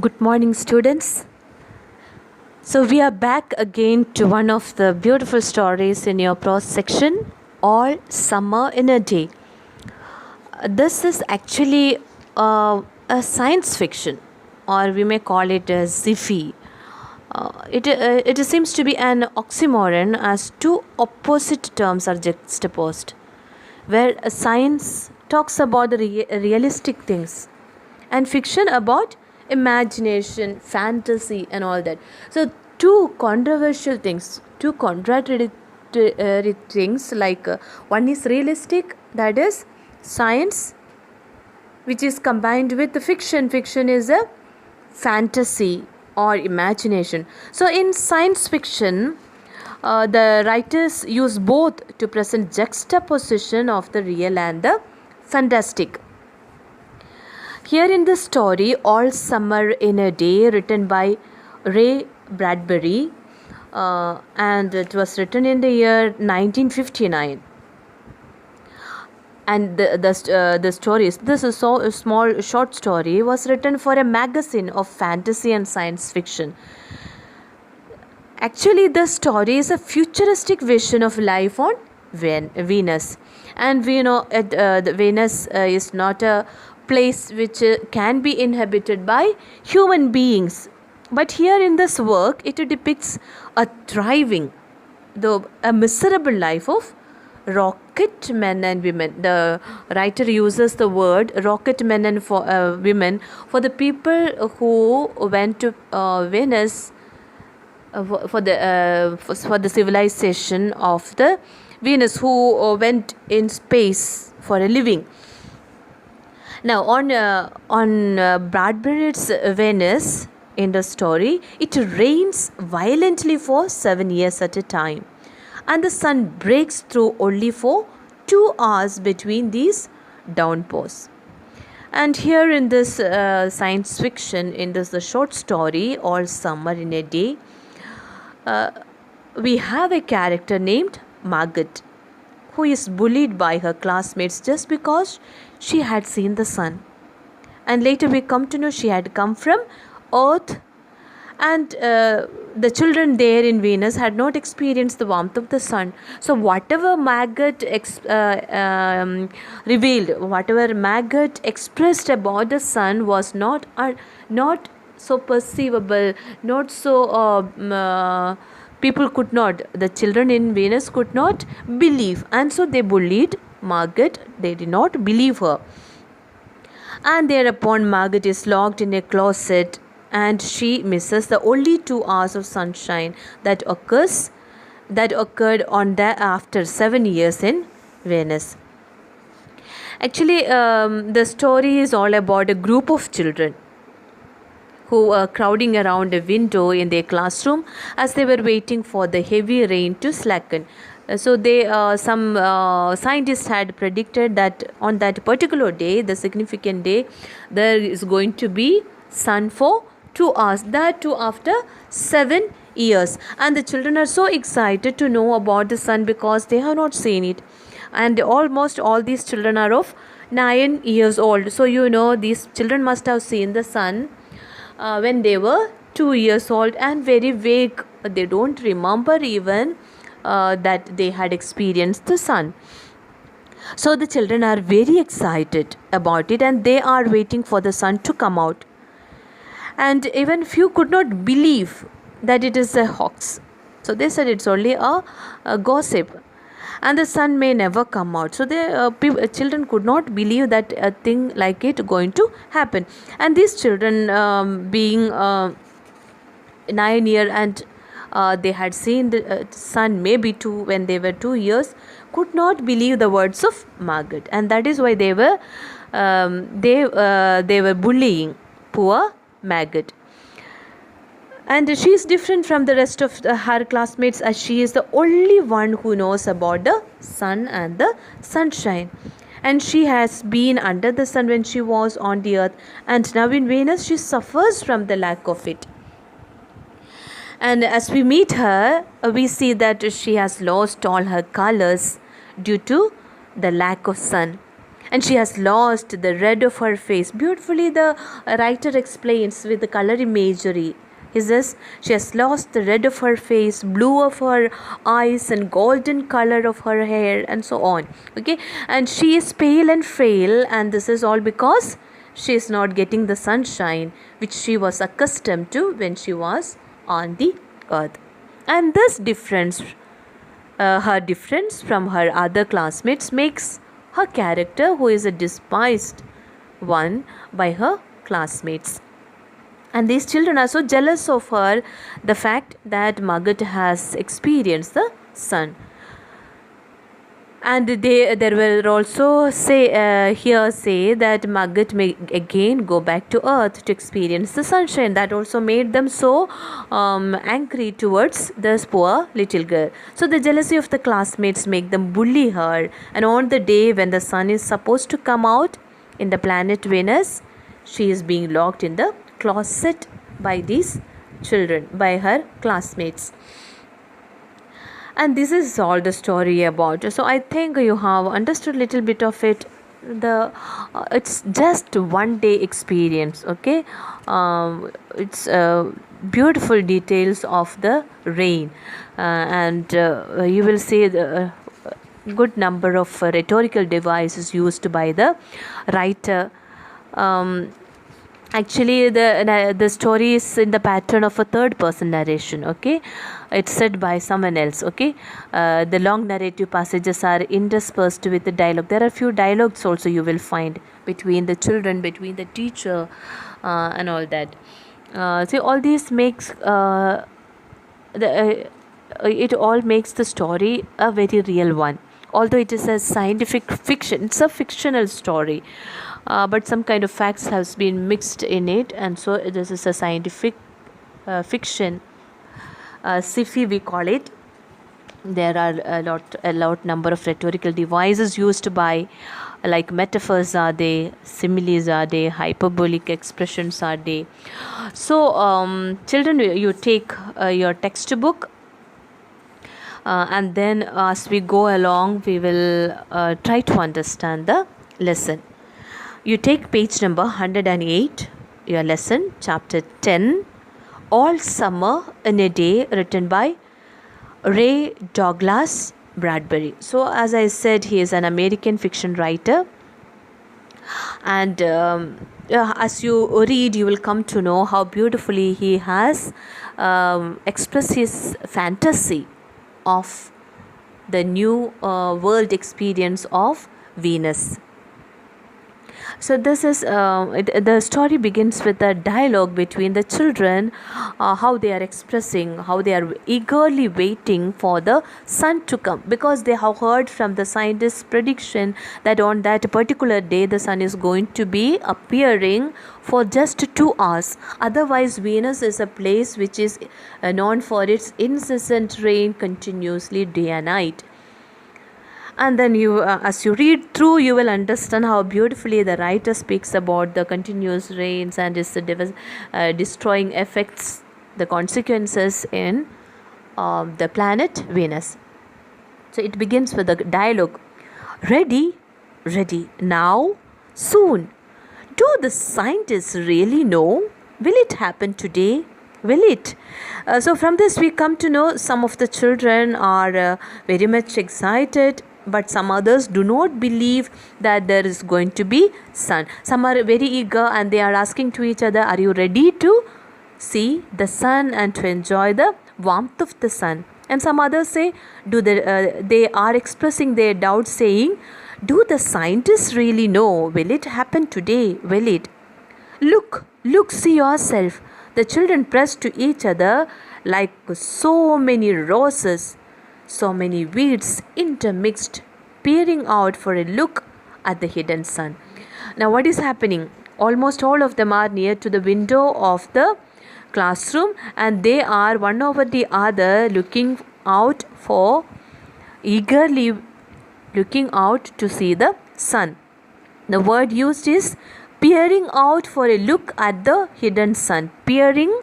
Good morning, students. So, we are back again to one of the beautiful stories in your prose section, All Summer in a Day. This is actually a science fiction, or we may call it a sci-fi. It seems to be an oxymoron as two opposite terms are juxtaposed, where science talks about the realistic things and fiction about imagination, fantasy, and all that. So, two controversial things, two contradictory things like one is realistic, that is science, which is combined with the fiction. Fiction is a fantasy or imagination. So, in science fiction, the writers use both to present juxtaposition of the real and the fantastic. Here in the story, All Summer in a Day, written by Ray Bradbury, and it was written in the year 1959. And the stories, this is so a small short story, was written for a magazine of fantasy and science fiction. Actually, the story is a futuristic vision of life on Venus, and we know the Venus is not a place which can be inhabited by human beings. But here in this work, it depicts a thriving, though a miserable life of rocket men and women. The writer uses the word rocket men and women for the people who went to Venus for the civilization of the Venus, who went in space for a living. Now, on Bradbury's Venus, in the story, it rains violently for 7 years at a time, and the sun breaks through only for 2 hours between these downpours. And here in this science fiction, in this the short story, All Summer in a Day, we have a character named Margaret, who is bullied by her classmates just because she had seen the sun. And later we come to know she had come from Earth, and the children there in Venus had not experienced the warmth of the sun. So whatever Margaret revealed, whatever Margaret expressed about the sun was not so perceivable, not so people could not, the children in Venus could not believe, and so they bullied Margaret. They did not believe her, and thereupon Margaret is locked in a closet, and she misses the only 2 hours of sunshine that occurred on that after 7 years in Venus. Actually, the story is all about a group of children who were crowding around a window in their classroom as they were waiting for the heavy rain to slacken. So some scientists had predicted that on that particular day, the significant day, there is going to be sun for 2 hours, that too after 7 years. And the children are so excited to know about the sun because they have not seen it. And almost all these children are of 9 years old. So these children must have seen the sun when they were 2 years old, and very vague. They don't remember even that they had experienced the sun. So the children are very excited about it, and they are waiting for the sun to come out. And even few could not believe that it is a hoax. So they said it's only a gossip, and the sun may never come out. So the children could not believe that a thing like it going to happen. And these children, being 9 years, and they had seen the sun maybe when they were 2 years, could not believe the words of Margaret, and that is why they were bullying poor Margaret. And she is different from the rest of her classmates, as she is the only one who knows about the sun and the sunshine. And she has been under the sun when she was on the earth, and now in Venus she suffers from the lack of it. And as we meet her, we see that she has lost all her colors due to the lack of sun. and she has lost the red of her face. Beautifully, the writer explains with the color imagery. He says she has lost the red of her face, blue of her eyes, and golden color of her hair, and so on. Okay, and she is pale and frail, and this is all because she is not getting the sunshine which she was accustomed to when she was on the earth. And this difference, her difference from her other classmates, makes her character, who is a despised one by her classmates. And these children are so jealous of her, the fact that Margaret has experienced the sun. And there will also say that Margaret may again go back to earth to experience the sunshine. That also made them so angry towards this poor little girl. So the jealousy of the classmates make them bully her. And on the day when the sun is supposed to come out in the planet Venus, she is being locked in the closet by these children, by her classmates. And this is all the story about. So I think you have understood little bit of it. The it's just one day experience. Okay, it's beautiful details of the rain, and you will see the good number of rhetorical devices used by the writer. Actually, the story is in the pattern of a third person narration. Okay, it's said by someone else. Okay, the long narrative passages are interspersed with the dialogue. There are few dialogues also you will find between the children, between the teacher, and all that. So all this makes it all makes the story a very real one. Although it is a scientific fiction, it's a fictional story. But some kind of facts has been mixed in it, and so this is a scientific fiction, sci-fi we call it. There are a lot number of rhetorical devices used by, like metaphors are there, similes are there, hyperbolic expressions are there. So children, you take your textbook, and then as we go along we will try to understand the lesson. You take page number 108, your lesson, chapter 10, All Summer in a Day, written by Ray Douglas Bradbury. So as I said, he is an American fiction writer, and as you read you will come to know how beautifully he has expressed his fantasy of the new world experience of Venus. So this is the story begins with a dialogue between the children, how they are expressing, how they are eagerly waiting for the sun to come, because they have heard from the scientists' prediction that on that particular day the sun is going to be appearing for just 2 hours. Otherwise, Venus is a place which is known for its incessant rain continuously day and night. And then you as you read through you will understand how beautifully the writer speaks about the continuous rains and its destroying effects, the consequences in the planet Venus. So it begins with the dialogue. Ready, ready, now, soon. Do the scientists really know? Will it happen today? Will it? So from this we come to know some of the children are very much excited, but some others do not believe that there is going to be sun. Some are very eager and they are asking to each other, are you ready to see the sun and to enjoy the warmth of the sun? And some others say, they are expressing their doubts, saying, do the scientists really know? Will it happen today? Will it? Look, see yourself. The children press to each other like so many roses, so many weeds intermixed, peering out for a look at the hidden sun. Now what is happening? Almost all of them are near to the window of the classroom, and they are one over the other eagerly looking out to see the sun. The word used is peering out for a look at the hidden sun. Peering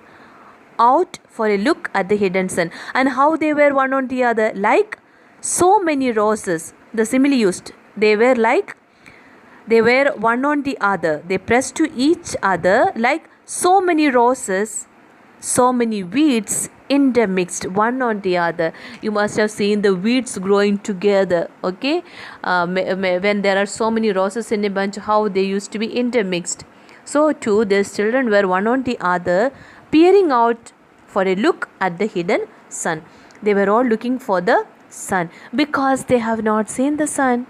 out for a look at the hidden sun. And how they were one on the other, like so many roses. The simile used, they were like They were one on the other. They pressed to each other like so many roses, so many weeds intermixed one on the other. You must have seen the weeds growing together, okay? When there are so many roses in a bunch, how they used to be intermixed. So too, these children were one on the other, peering out for a look at the hidden sun. They were all looking for the sun because they have not seen the sun.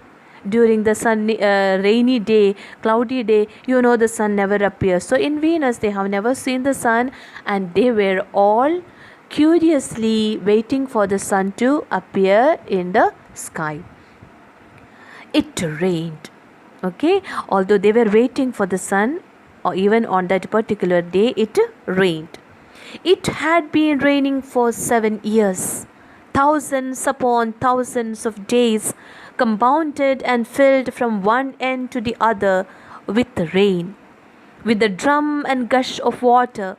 During the sunny, rainy day, cloudy day, the sun never appears. So in Venus, they have never seen the sun, and they were all curiously waiting for the sun to appear in the sky. It rained. Okay, although they were waiting for the sun, or even on that particular day, it rained. It had been raining for 7 years. Thousands upon thousands of days compounded and filled from one end to the other with the rain, with the drum and gush of water,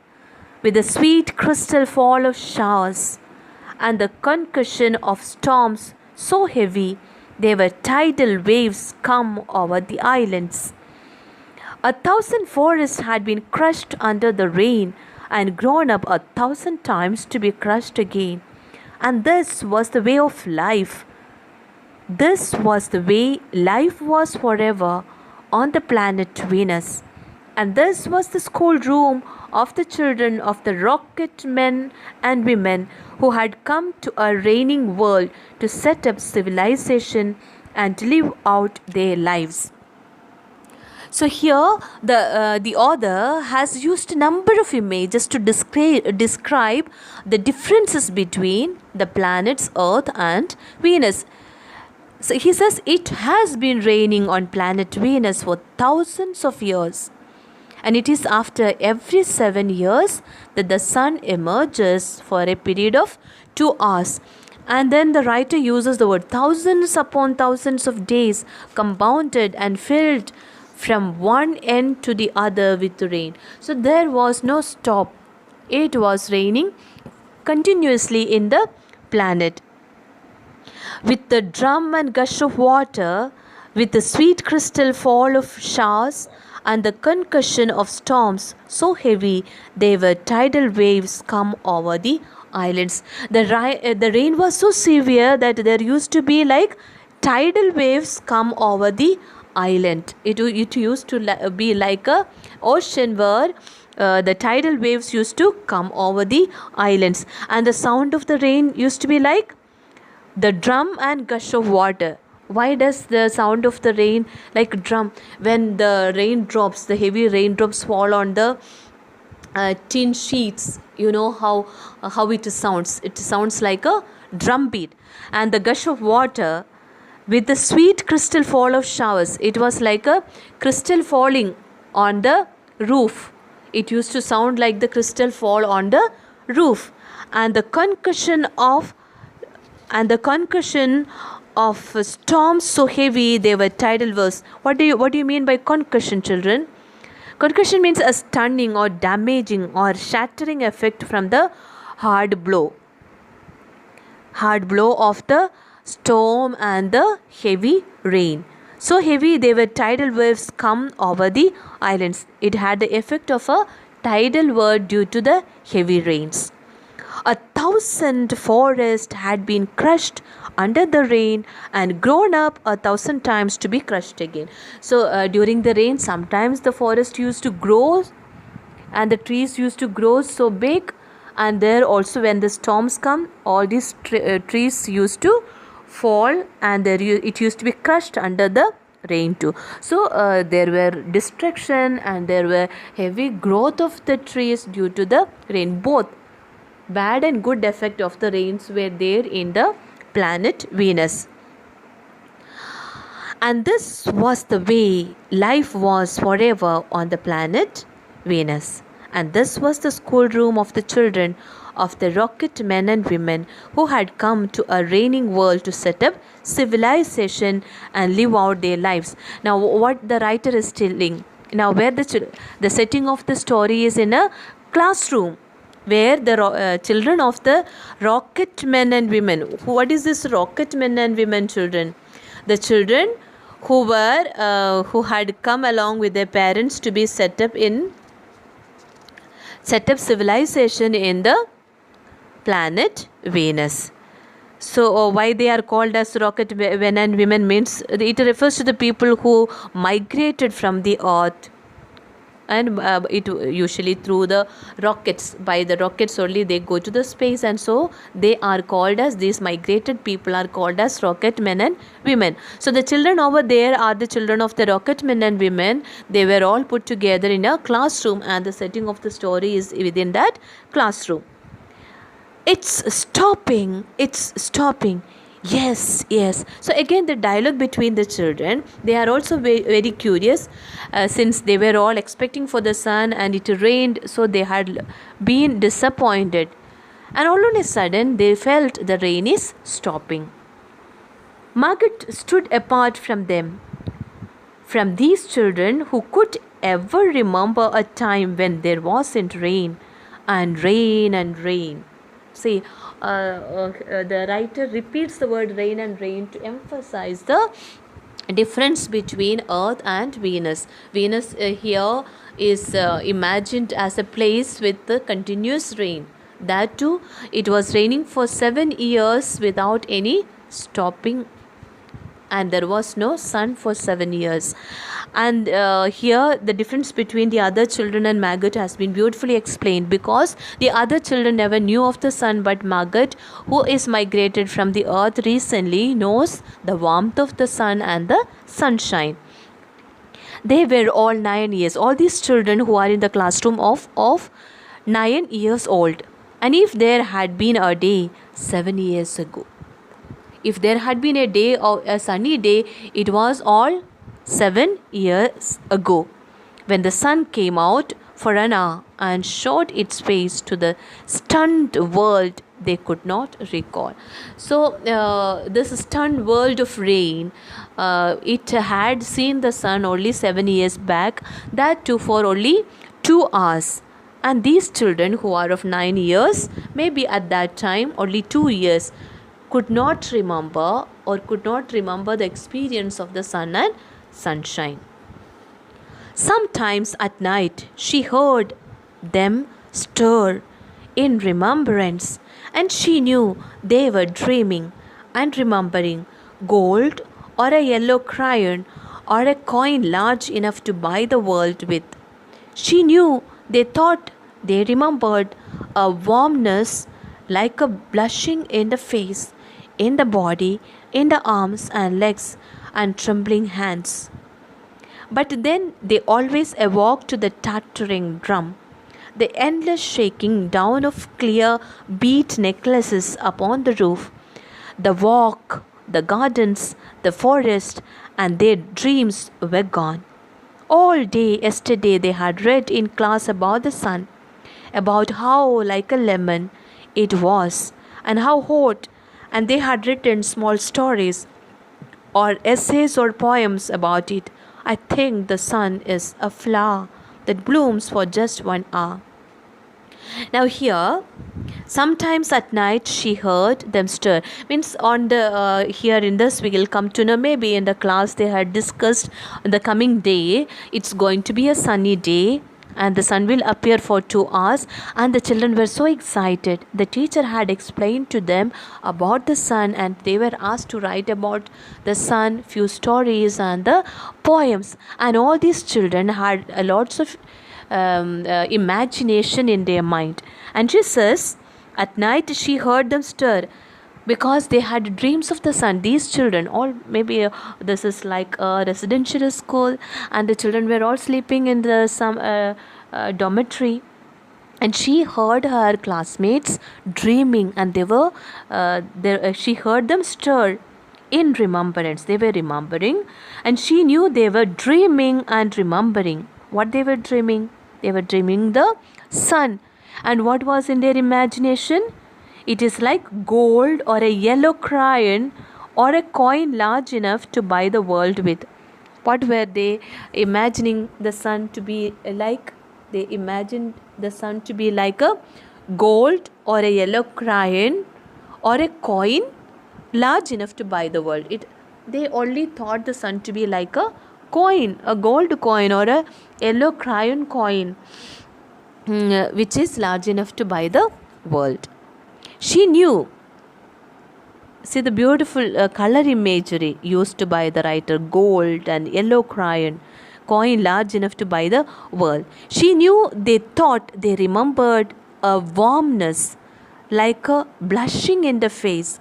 with the sweet crystal fall of showers, and the concussion of storms so heavy they were tidal waves come over the islands. 1,000 forests had been crushed under the rain and grown up 1,000 times to be crushed again. And this was the way of life. This was the way life was forever on the planet Venus. And this was the schoolroom of the children of the rocket men and women who had come to a raining world to set up civilization and live out their lives. So here the author has used a number of images to describe the differences between the planets Earth and Venus. So he says it has been raining on planet Venus for thousands of years. And it is after every 7 years that the sun emerges for a period of 2 hours. And then the writer uses the word thousands upon thousands of days compounded and filled from one end to the other with rain. So there was no stop. It was raining continuously in the planet. With the drum and gush of water, with the sweet crystal fall of showers, and the concussion of storms so heavy they were tidal waves come over the islands. The rain was so severe that there used to be like tidal waves come over the island. It used to be like a ocean where the tidal waves used to come over the islands, and the sound of the rain used to be like the drum and gush of water. Why does the sound of the rain like drum? When the raindrops, the heavy raindrops fall on the tin sheets, you know how it sounds. It sounds like a drum beat. And the gush of water with the sweet crystal fall of showers. It was like a crystal falling on the roof. It used to sound like the crystal fall on the roof. And the concussion of storms so heavy they were tidal waves. What do you mean by concussion, children? Concussion means a stunning or damaging or shattering effect from the hard blow of the storm and the heavy rain. So heavy they were tidal waves come over the islands. It had the effect of a tidal wave due to the heavy rains. 1,000 forests had been crushed under the rain and grown up 1,000 times to be crushed again. So during the rain, sometimes the forest used to grow and the trees used to grow so big, and there also when the storms come, all these trees used to fall and it used to be crushed under the rain too. So there were destruction and there were heavy growth of the trees due to the rain. Both bad and good effect of the rains were there in the planet Venus. And this was the way life was forever on the planet Venus. And this was the schoolroom of the children of the rocket men and women who had come to a raining world to set up civilization and live out their lives. Now what the writer is telling, now where the setting of the story is in a classroom, where the children of the rocket men and women. What is this rocket men and women, children? The children who had come along with their parents to be set up civilization in the planet Venus. So why they are called as rocket men and women means it refers to the people who migrated from the earth, and it usually through the rockets. By the rockets only they go to the space, and so they are called as, these migrated people are called as rocket men and women. So the children over there are the children of the rocket men and women. They were all put together in a classroom, and the setting of the story is within that classroom. It's stopping. Yes, yes. So again, the dialogue between the children, they are also very, very curious, since they were all expecting for the sun and it rained, so they had been disappointed. And all on a sudden, they felt the rain is stopping. Margaret stood apart from them, from these children who could ever remember a time when there wasn't rain and rain and rain. See, the writer repeats the word rain and rain to emphasize the difference between Earth and Venus. Venus here is imagined as a place with the continuous rain. That too, it was raining for 7 years without any stopping, and there was no sun for 7 years. And here the difference between the other children and Margaret has been beautifully explained, because the other children never knew of the sun, but Margaret, who is migrated from the earth recently, knows the warmth of the sun and the sunshine. They were all 9 years, all these children who are in the classroom of 9 years old. And if there had been a day 7 years ago, if there had been a day or a sunny day, it was all 7 years ago, when the sun came out for an hour and showed its face to the stunned world they could not recall. So this stunned world of rain, it had seen the sun only 7 years back, that too for only 2 hours. And these children who are of 9 years, maybe at that time only 2 years, could not remember the experience of the sun and sunshine. Sometimes at night she heard them stir in remembrance, and she knew they were dreaming and remembering gold or a yellow crayon or a coin large enough to buy the world with. She knew they thought they remembered a warmness like a blushing in the face, in the body, in the arms and legs and trembling hands. But then they always awoke to the tattering drum, the endless shaking down of clear bead necklaces upon the roof, the walk, the gardens, the forest, and their dreams were gone. All day yesterday they had read in class about the sun, about how like a lemon it was, and how hot, and they had written small stories or essays or poems about it. I think the sun is a flower that blooms for just 1 hour. Now here, sometimes at night she heard them stir. Means on the here in this we will come to know, maybe in the class they had discussed the coming day. It's going to be a sunny day, and the sun will appear for 2 hours, and the children were so excited. The teacher had explained to them about the sun, and they were asked to write about the sun, few stories and the poems, and all these children had lots of imagination in their mind. And she says at night she heard them stir because they had dreams of the sun. These children all, maybe this is like a residential school, and the children were all sleeping in the some dormitory, and she heard her classmates dreaming, and they were she heard them stir in remembrance. They were remembering, and she knew they were dreaming and remembering. What they were dreaming? They were dreaming the sun. And what was in their imagination? It is like gold or a yellow crayon or a coin large enough to buy the world with. What were they imagining the sun to be like? They imagined the sun to be like a gold or a yellow crayon or a coin large enough to buy the world. they only thought the sun to be like a coin, a gold coin or a yellow crayon coin, which is large enough to buy the world. She knew, see the beautiful color imagery used by the writer, gold and yellow crayon coin large enough to buy the world. She knew, they thought, they remembered a warmness like a blushing in the face.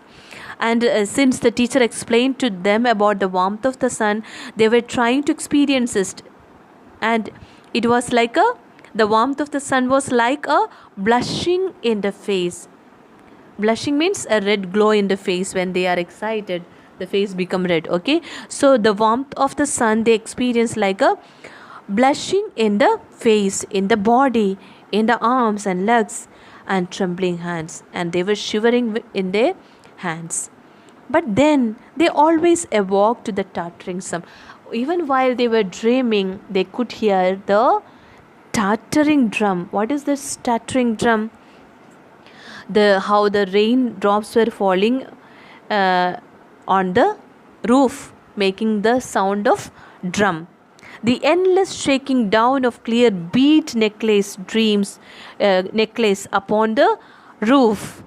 And since the teacher explained to them about the warmth of the sun, they were trying to experience it. And it was like the warmth of the sun was like a blushing in the face. Blushing means a red glow in the face. When they are excited, the face become red. Okay, so the warmth of the sun they experience like a blushing in the face, in the body, in the arms and legs, and trembling hands, and they were shivering in their hands. But then they always awoke to the tottering sound. Even while they were dreaming, they could hear the tottering drum. What is this tottering drum? How the raindrops were falling on the roof, making the sound of drum. The endless shaking down of clear bead necklace necklace upon the roof.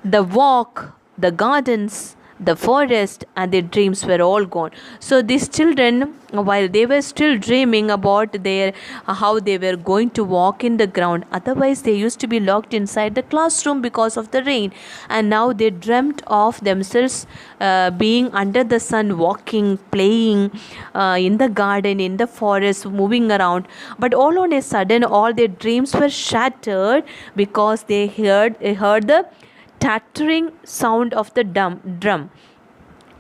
The walk, the gardens, the forest, and their dreams were all gone. So these children, while they were still dreaming about their how they were going to walk in the ground, otherwise they used to be locked inside the classroom because of the rain, and now they dreamt of themselves being under the sun, walking, playing in the garden, in the forest, moving around. But all on a sudden, all their dreams were shattered because they heard the tattering sound of the drum.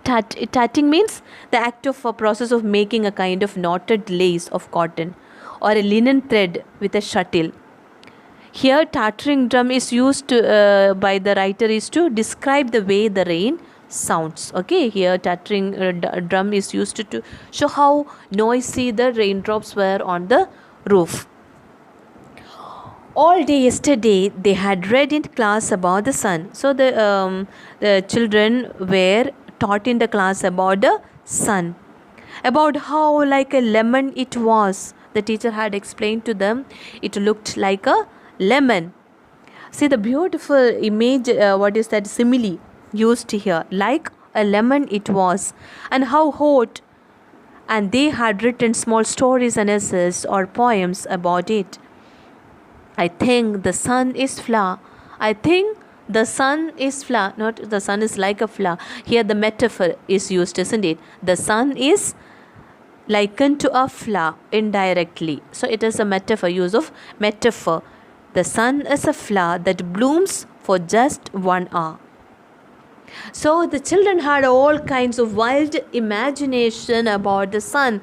Tatting means the act of a process of making a kind of knotted lace of cotton or a linen thread with a shuttle. Here, tattering drum is used by the writer is to describe the way the rain sounds. Okay, here tattering drum is used to show how noisy the raindrops were on the roof. All day yesterday they had read in class about the sun. So the children were taught in the class about the sun, about how like a lemon it was. The teacher had explained to them it looked like a lemon. See the beautiful image, what is that simile used here, like a lemon it was, and how hot. And they had written small stories and essays or poems about it. I think the sun is flower. I think the sun is flower. Not the sun is like a flower. Here the metaphor is used, isn't it? The sun is likened to a flower indirectly. So it is a metaphor, use of metaphor. The sun is a flower that blooms for just 1 hour. So the children had all kinds of wild imagination about the sun,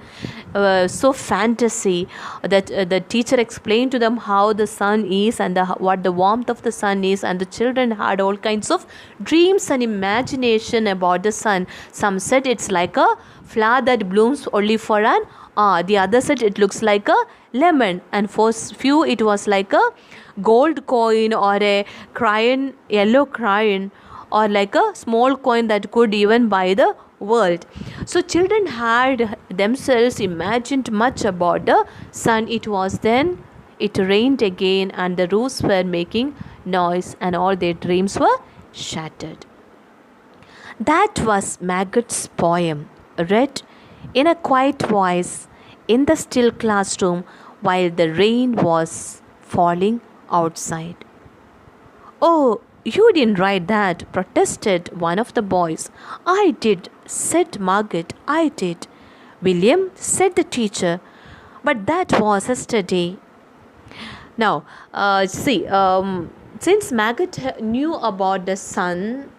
so fantasy that the teacher explained to them how the sun is and what the warmth of the sun is, and the children had all kinds of dreams and imagination about the sun. Some said it's like a flower that blooms only for an hour. The other said it looks like a lemon, and for few it was like a gold coin or a crayon, yellow crayon, or like a small coin that could even buy the world. So children had themselves imagined much about the sun. It was then it rained again and the roofs were making noise and all their dreams were shattered. That was Maggot's poem, read in a quiet voice in the still classroom while the rain was falling outside. "Oh, you didn't write that," protested one of the boys. "I did," said Margaret. "I did." "William," said the teacher, "but that was yesterday." Now, since Margaret knew about the sun,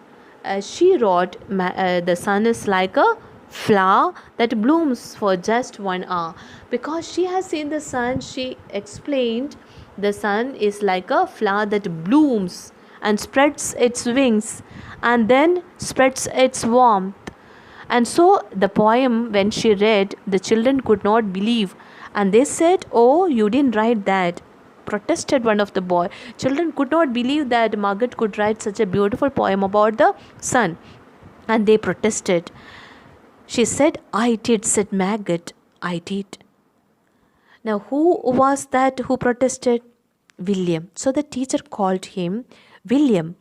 she wrote, the sun is like a flower that blooms for just 1 hour. Because she has seen the sun, she explained the sun is like a flower that blooms and spreads its wings and then spreads its warmth. And so the poem, when she read, the children could not believe, and they said, "Oh, you didn't write that," protested one of the boys. Children could not believe that Margaret could write such a beautiful poem about the sun, and they protested. She said, I did, said Maggot. I did. Now, who was that who protested? William. So the teacher called him William.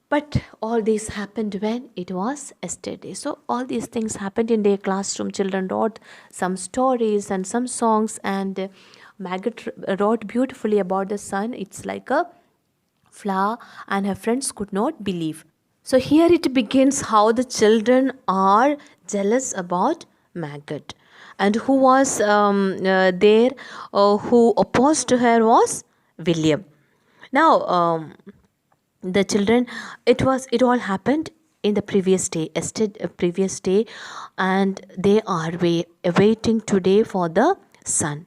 But all this happened when it was yesterday. So all these things happened in their classroom. Children wrote some stories and some songs, and Maggot wrote beautifully about the sun. It's like a flower, and her friends could not believe. So here it begins how the children are jealous about Maggot. And who was there who opposed to her was William. Now, the children, it all happened in the previous day, previous day, and they are waiting today for the sun.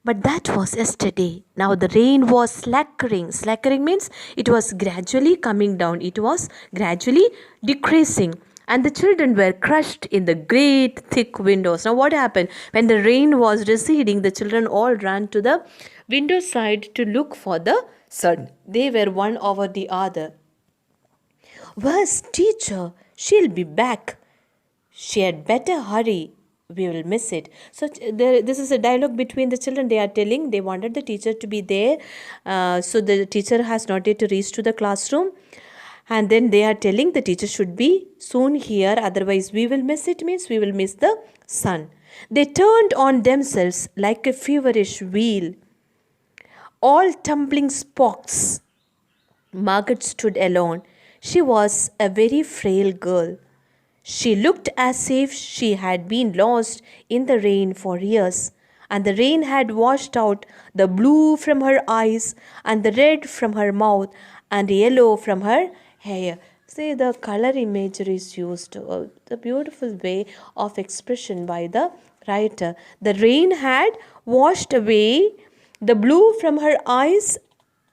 But that was yesterday. Now the rain was slackering. Slackering means it was gradually coming down. It was gradually decreasing. And the children were crushed in the great thick windows. Now what happened? When the rain was receding, the children all ran to the window side to look for the sun. They were one over the other. Where's teacher? She'll be back. She had better hurry. We will miss it. So this is a dialogue between the children. They are telling they wanted the teacher to be there. So the teacher has not yet reached to the classroom. And then they are telling the teacher should be soon here. Otherwise we will miss it, means we will miss the sun. They turned on themselves like a feverish wheel. All tumbling spokes. Margaret stood alone. She was a very frail girl. She looked as if she had been lost in the rain for years, and the rain had washed out the blue from her eyes, and the red from her mouth, and the yellow from her hair. See, the color imagery is used, the beautiful way of expression by the writer. The rain had washed away the blue from her eyes,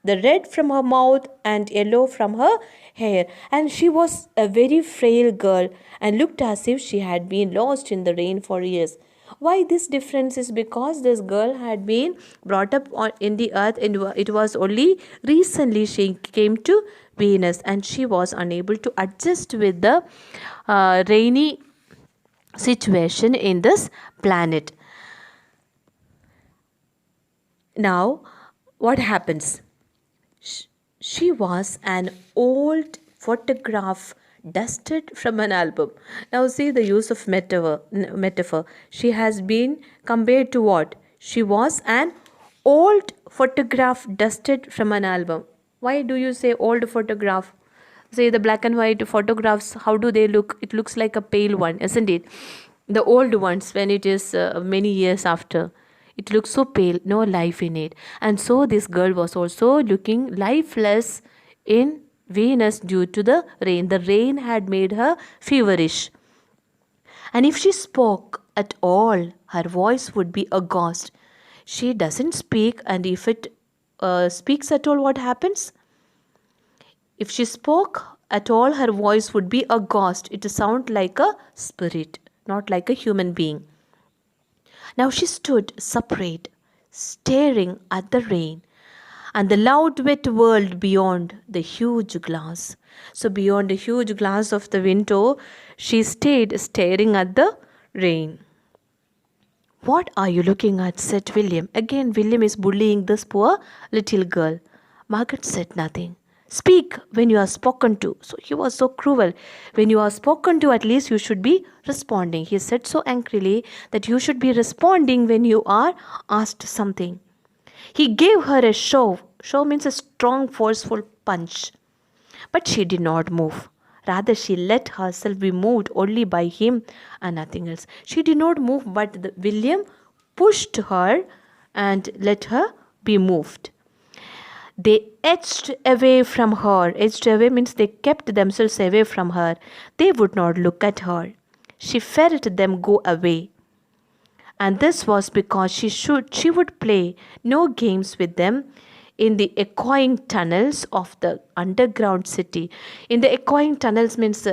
the red from her mouth, and yellow from her hair. And she was a very frail girl and looked as if she had been lost in the rain for years. Why this difference is because this girl had been brought up in the earth, and it was only recently she came to Venus, and she was unable to adjust with the rainy situation in this planet. Now, what happens? She was an old photograph dusted from an album. Now see the use of metaphor. She has been compared to what? She was an old photograph dusted from an album. Why do you say old photograph? Say the black and white photographs, how do they look? It looks like a pale one, isn't it? The old ones, when it is many years after, it looks so pale, no life in it. And so this girl was also looking lifeless in Venus due to the rain. The rain had made her feverish. And if she spoke at all, her voice would be a ghost. She doesn't speak, and if it speaks at all, what happens? If she spoke at all, her voice would be a ghost. It would sound like a spirit, not like a human being. Now she stood separate, staring at the rain and the loud wet world beyond the huge glass. So beyond the huge glass of the window, she stayed staring at the rain. What are you looking at? Said William. Again, William is bullying this poor little girl. Margaret said nothing. Speak when you are spoken to. So he was so cruel. When you are spoken to, at least you should be responding. He said so angrily that you should be responding when you are asked something. He gave her a shove. Shove means a strong, forceful punch. But she did not move. Rather, she let herself be moved only by him and nothing else. She did not move, but William pushed her and let her be moved. They edged away from her. Edged away means they kept themselves away from her. They would not look at her. She felt them go away. And this was because she would play no games with them in the echoing tunnels of the underground city. In the echoing tunnels means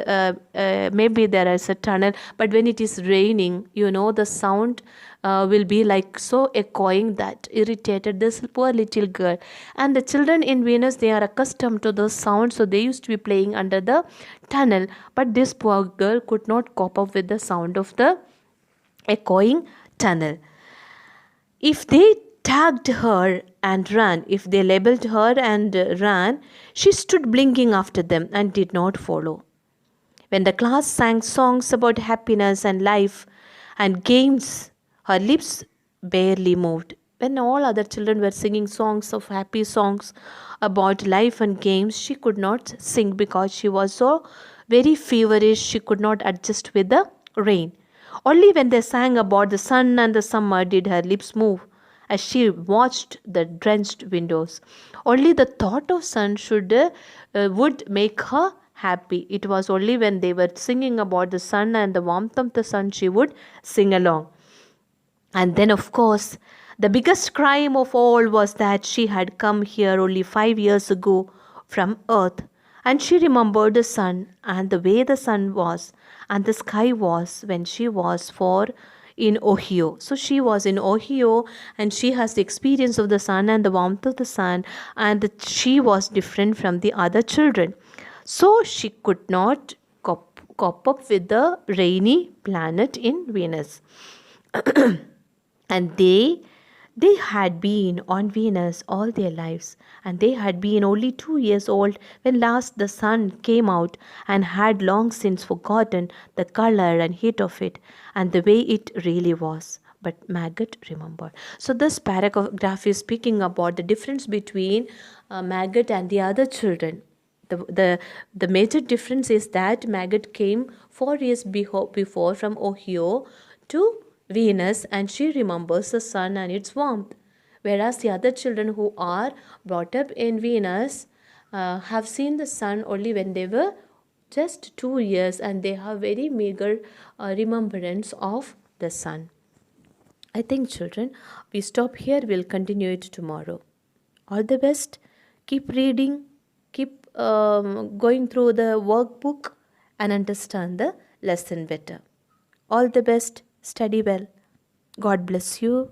maybe there is a tunnel, but when it is raining, the sound will be like so echoing that irritated this poor little girl. And the children in Venus, they are accustomed to the sound, so they used to be playing under the tunnel. But this poor girl could not cope up with the sound of the echoing tunnel. If they tagged her and ran, if they labeled her and ran, she stood blinking after them and did not follow. When the class sang songs about happiness and life and games, her lips barely moved. When all other children were singing songs of happy songs about life and games, she could not sing because she was so very feverish, she could not adjust with the rain. Only when they sang about the sun and the summer did her lips move as she watched the drenched windows. Only the thought of sun would make her happy. It was only when they were singing about the sun and the warmth of the sun she would sing along. And then, of course, the biggest crime of all was that she had come here only 5 years ago from Earth. And she remembered the sun and the way the sun was and the sky was when she was in Ohio. So she was in Ohio and she has the experience of the sun and the warmth of the sun, and she was different from the other children. So she could not cope up with the rainy planet in Venus. And they had been on Venus all their lives, and they had been only 2 years old when last the sun came out, and had long since forgotten the color and heat of it and the way it really was. But Maggot remembered. So this paragraph is speaking about the difference between Maggot and the other children. The major difference is that Maggot came 4 years before from Ohio to Venus, and she remembers the sun and its warmth. Whereas the other children who are brought up in Venus have seen the sun only when they were just 2 years, and they have very meager remembrance of the sun. I think, children, we stop here. We'll continue it tomorrow. All the best. Keep reading. Keep going through the workbook and understand the lesson better. All the best. Study well. God bless you.